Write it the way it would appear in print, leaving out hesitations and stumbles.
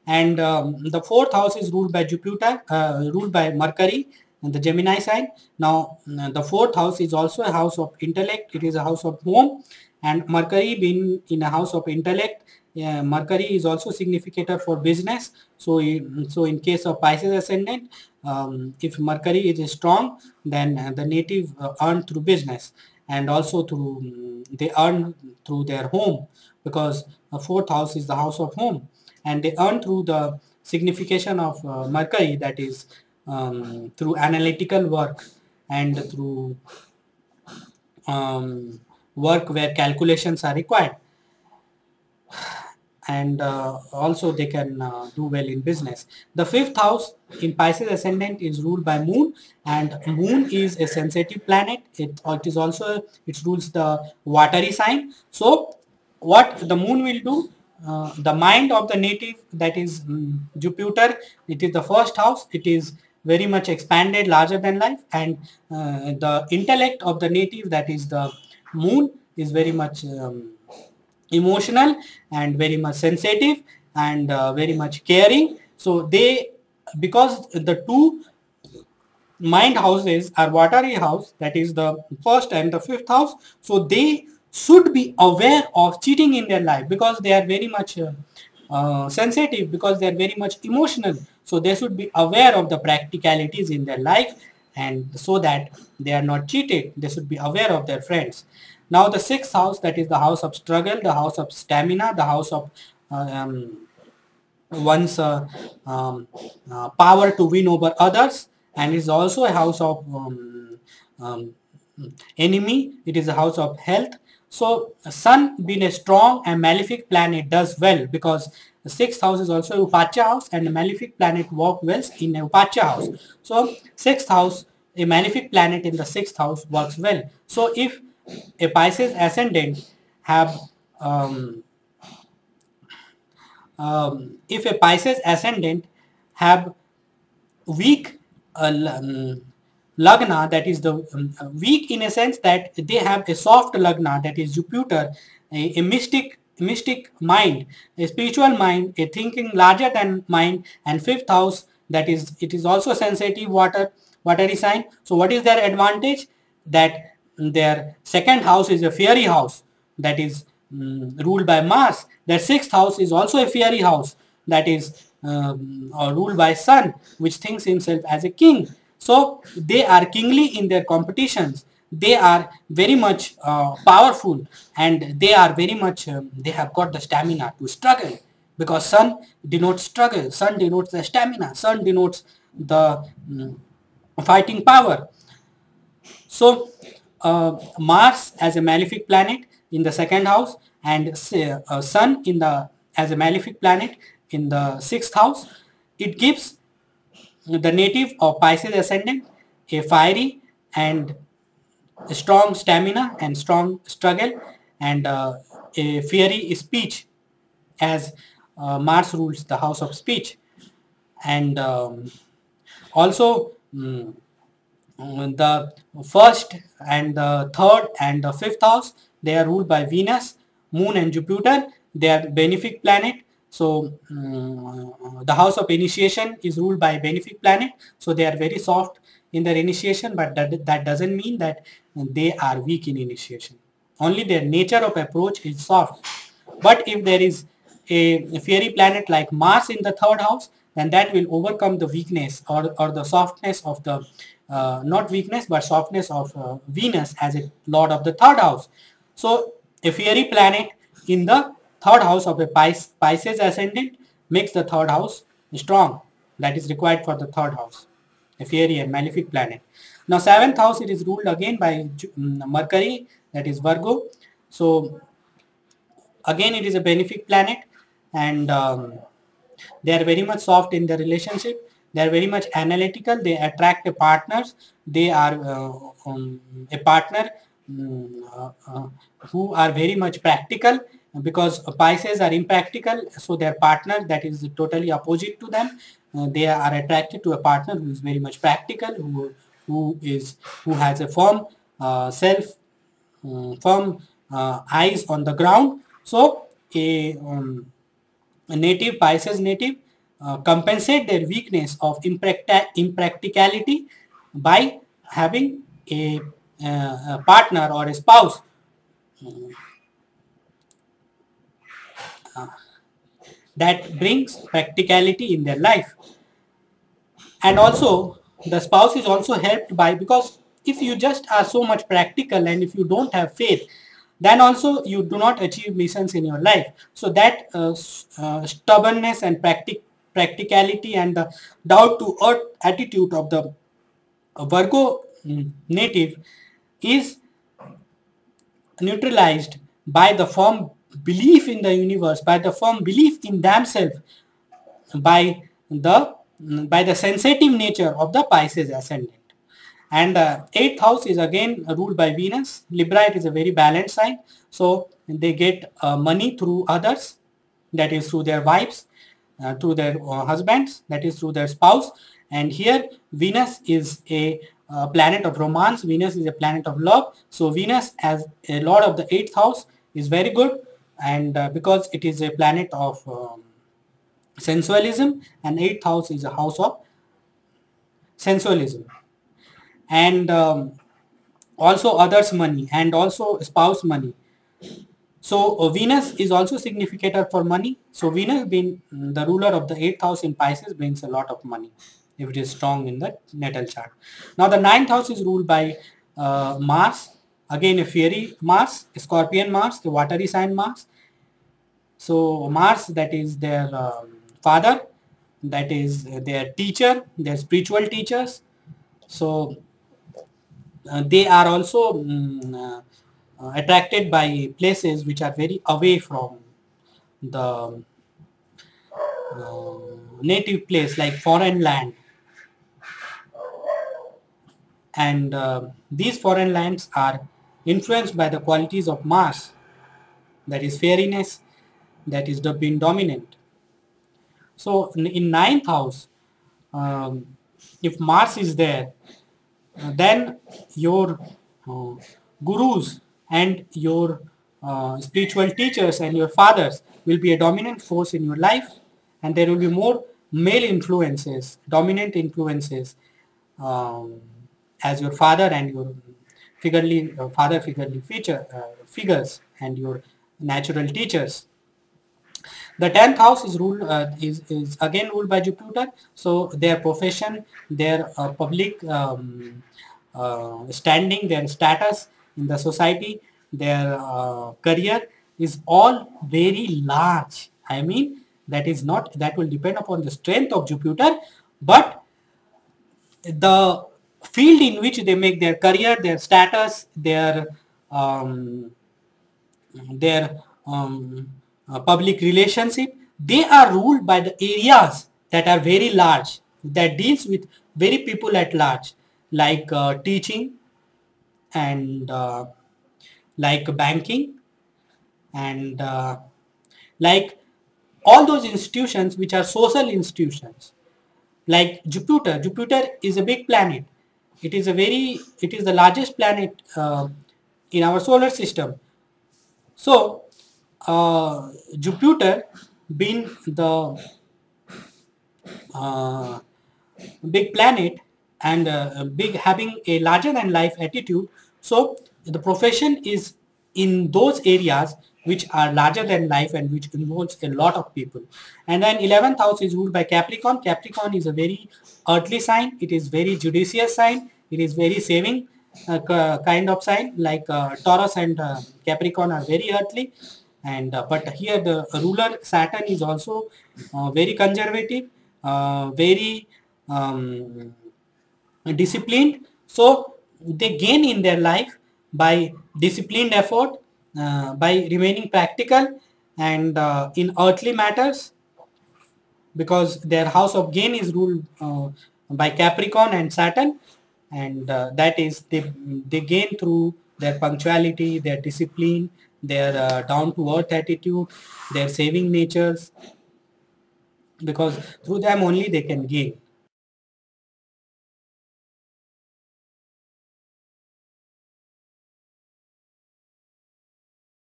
And the fourth house is ruled by Jupiter, ruled by Mercury and the Gemini sign. Now, the fourth house is also a house of intellect. It is a house of home, and Mercury being in a house of intellect, Mercury is also significator for business. So, in case of Pisces ascendant, if Mercury is strong, then the native earn through business, and also through they earn through their home, because the fourth house is the house of home, and they earn through the signification of Mercury, that is through analytical work and through work where calculations are required, and also they can do well in business. The fifth house in Pisces ascendant is ruled by Moon, and Moon is a sensitive planet. It is also, it rules the watery sign. So what the Moon will do, the mind of the native, that is Jupiter, it is the first house. It is very much expanded, larger than life, and the intellect of the native, that is the Moon, is very much emotional and very much sensitive and very much caring. So they, because the two mind houses are watery house, that is the first and the fifth house, so they should be aware of cheating in their life, because they are very much sensitive, because they are very much emotional. So they should be aware of the practicalities in their life, and so that they are not cheated, they should be aware of their friends. Now the sixth house, that is the house of struggle, the house of stamina, the house of one's power to win over others, and is also a house of um, enemy. It is a house of health. So Sun being a strong and malefic planet does well, because the sixth house is also a Upacha house, and a malefic planet work well in a Upacha house. So sixth house, a malefic planet in the sixth house works well. So if a Pisces ascendant have if a Pisces ascendant have weak lagna, that is the weak in a sense that they have a soft lagna, that is Jupiter, a mystic mind, a spiritual mind, a thinking larger than mind, and fifth house, that is, it is also sensitive watery sign. So what is their advantage? That their second house is a fiery house, that is ruled by Mars. Their sixth house is also a fiery house, that is ruled by Sun, which thinks himself as a king. So they are kingly in their competitions. They are very much powerful, and they are very much, they have got the stamina to struggle, because Sun denotes struggle, Sun denotes the stamina, Sun denotes the fighting power. So Mars as a malefic planet in the second house, and Sun in the as a malefic planet in the sixth house, it gives the native of Pisces ascendant a fiery and a strong stamina and strong struggle, and a fiery speech, as Mars rules the house of speech. And also the first and the third and the fifth house, they are ruled by Venus, Moon and Jupiter. They are benefic planet. So the house of initiation is ruled by benefic planet. So they are very soft in their initiation, but that doesn't mean that they are weak in initiation. Only their nature of approach is soft. But if there is a fiery planet like Mars in the third house, then that will overcome the weakness or the softness of the, not weakness but softness of Venus as a lord of the third house. So a fiery planet in the third house of a Pisces ascendant makes the third house strong. That is required for the third house, a fiery and malefic planet. Now seventh house, it is ruled again by Mercury, that is Virgo. So again it is a benefic planet, and they are very much soft in their relationship. They are very much analytical. They attract a partners. They are a partner who are very much practical, because Pisces are impractical. So their partner, that is totally opposite to them. They are attracted to a partner who is very much practical, who has a firm firm eyes on the ground. So a native, Pisces native, compensate their weakness of impracticality by having a partner or a spouse that brings practicality in their life. And also the spouse is also helped by, because if you just are so much practical and if you don't have faith, then also you do not achieve missions in your life. So that stubbornness and practicality and the down to earth attitude of the Virgo native is neutralized by the firm belief in the universe, by the firm belief in themselves, by the sensitive nature of the Pisces ascendant. And the 8th house is again ruled by Venus. Libra is a very balanced sign, so they get money through others, that is through their wives, through their husbands, that is through their spouse. And here Venus is a planet of romance. Venus is a planet of love. So Venus as a lord of the 8th house is very good, and because it is a planet of sensualism, and 8th house is a house of sensualism, and also others money and also spouse money. So Venus is also significator for money. So Venus being the ruler of the 8th house in Pisces brings a lot of money if it is strong in the natal chart. Now the 9th house is ruled by Mars, again a fiery Mars, a Scorpion Mars, a watery sign Mars. So Mars, that is their father, that is their teacher, their spiritual teachers. So they are also attracted by places which are very away from the native place, like foreign land. And these foreign lands are influenced by the qualities of Mars, that is fairiness, that is being dominant. So in 9th house, if Mars is there, then your gurus and your spiritual teachers and your fathers will be a dominant force in your life, and there will be more male influences, dominant influences, as your father and your father figurely figures and your natural teachers. The 10th house is ruled is again ruled by Jupiter. So their profession, their public standing, their status in the society, their career is all very large. I mean, that will depend upon the strength of Jupiter, but the field in which they make their career, their status, um, their public relationship, they are ruled by the areas that are very large, that deals with very people at large, like teaching and like banking and like all those institutions which are social institutions. Like Jupiter is a big planet. It is the largest planet in our solar system. So Jupiter being the uh, big planet and big having a larger than life attitude, so the profession is in those areas which are larger than life and which involves a lot of people. And then 11th house is ruled by Capricorn. Capricorn is a very earthly sign. It is very judicious sign. It is very saving kind of sign, like Taurus and Capricorn are very earthly. And but here the ruler Saturn is also very conservative, very disciplined. So they gain in their life by disciplined effort, by remaining practical and in earthly matters, because their house of gain is ruled by Capricorn and Saturn, and that is they gain through their punctuality, their discipline, their down to earth attitude, their saving natures, because through them only they can gain.